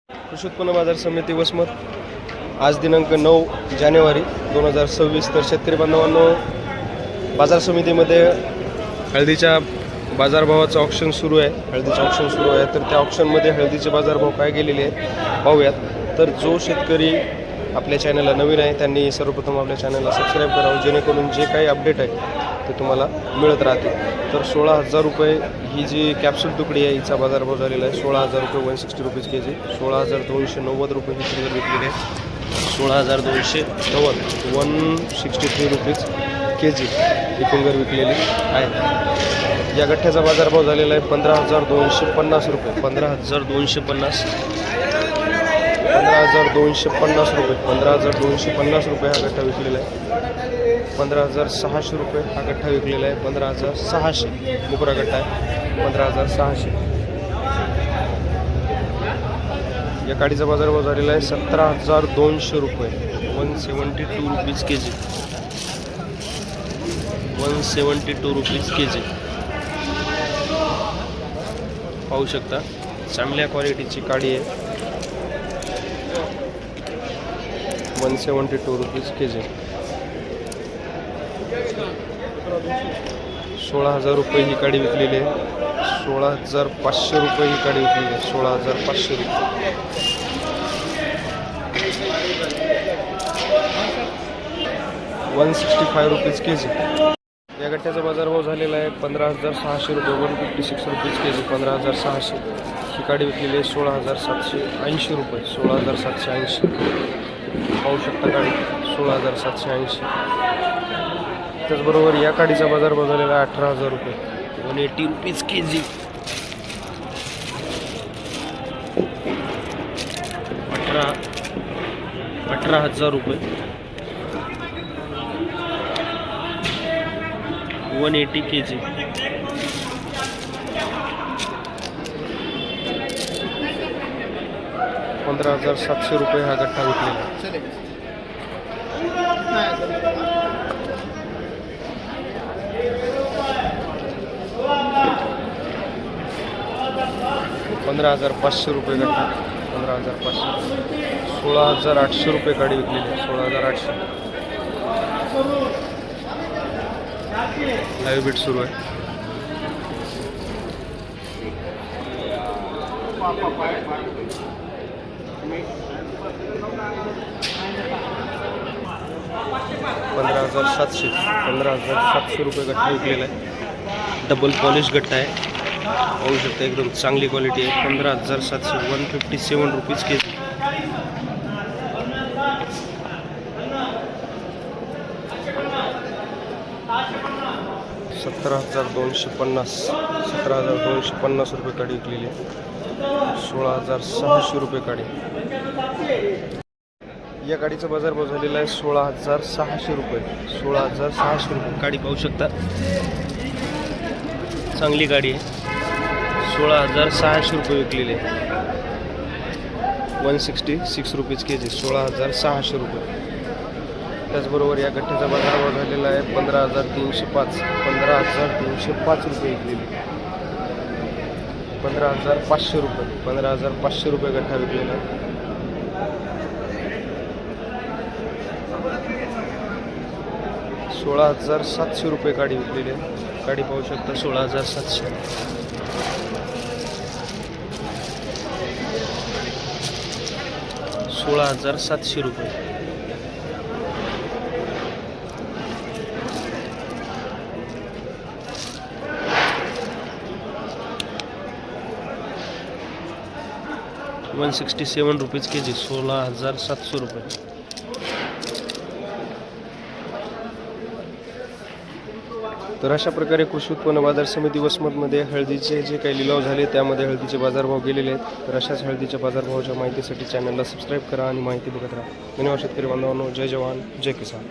कृषी उत्पन्न बाजार समिती वसमत आज दिनांक 9 जानेवारी 2026. तर शेतकरी बांधवांनो, बाजार समितीमध्ये हळदीच्या बाजारभावाचं ऑप्शन सुरू आहे. हळदीचं ऑप्शन सुरू आहे, तर त्या ऑप्शनमध्ये हळदीचे बाजारभाव काय गेलेले आहेत पाहूयात. तर जो शेतकरी आपल्या चॅनलला नवीन आहे त्यांनी सर्वप्रथम आपल्या चॅनलला सबस्क्राईब करावं, जेणेकरून जे काही अपडेट आहे ते तुम्हाला मिळत राहते. तर 16,000 रुपये ही जी कॅप्सूल तुकडी आहे हिचा बाजारभाव झालेला आहे. 16,000 रुपये 160 रुपीज के जी. 16,290 रुपये ही फिंगर विकलेली आहे. 16,290 163 रुपीज के जी ही फिंगर विकलेली आहे. या गठ्ठ्याचा बाजारभाव झालेला आहे 15,250 रुपये. 15,250 रुपये. 15,250 रुपये हा गठ्ठा विकलेला आहे. 15,600 रुपये हा गठ्ठा विकलेला आहे. 15,600 मुकरा गठ्ठा आहे. 15,600. या काडीचा बाजारभाव झालेला आहे 17,200 रुपये. 172 रुपीज के जी. 172 रुपीज के जी. पाहू शकता चांगल्या क्वालिटीची काडी आहे. 172 रुपीज के जी. 16,000 रुपये ही काडी विकलेली आहे. 16,500 रुपये ही काडी विकलेली आहे. 16,500 रुपये. 165 रुपीज के जी. या गठ्ठ्याचा बाजारभाव झालेला आहे 15,600 रुपये. 156 रुपीज के जी. 15,600 ही काडी विकलेली आहे. 16,780 रुपये. 16,780 पाहू शकता काडी. 16,780. त्याचबरोबर या काडीचा बाजारभाव झालेला आहे 18,000 रुपये. 180 रुपीज के जी. 18,000 रुपये. 180 के जी. 15,700 रुपये हा गठ्ठा विकलेला. 15,500 रुपये गठ्ठा. 15,500. 16,800 रुपये काडी विकलेली आहे. 16,800. लाईव्ह बीट सुरू आहे. ₹15,700 रुपये गठ्ठा विकलेला आहे. डबल पॉलिश गठ्ठा आहे. पाहू शकता एकदम चांगली क्वालिटी आहे. 15,700. 157 रुपीज के जी. 17,250. 17,250 रुपये काडी विकलेली आहे. 16,600 रुपये काडी. या गाडीचा बाजारभाव झालेला आहे 16,600 रुपये. 16,600 रुपये काडी पाहू शकता. चांगली गाडी आहे. 16,600 रुपये विकलेली आहे. 166 रुपीज के जी. 16,600 रुपये. त्याचबरोबर या गठ्ठ्याचा बाजारभाव झालेला आहे 15,305. 15,305 रुपये विकलेली. 15,500 रुपये. 15,500 रुपये गठ्ठा विकलेला आहे. 16,700 रुपये काडी विकलेली आहे. काडी पाहू शकता 16,700. 16,700 रुपये. ₹167 रुपीज के जी. 16,700 रुपये. तर अशा प्रकारे कृषी उत्पन्न बाजार समिती वसमतमध्ये हळदीचे जे काही लिलाव झाले त्यामध्ये हळदीचे बाजारभाव गेलेले आहेत. तर अशाच हळदीच्या बाजारभावाच्या माहितीसाठी चॅनलला सबस्क्राईब करा आणि माहिती बघत राहा. धन्यवाद शेतकरी बांधवांनो. जय जवान जय किसान.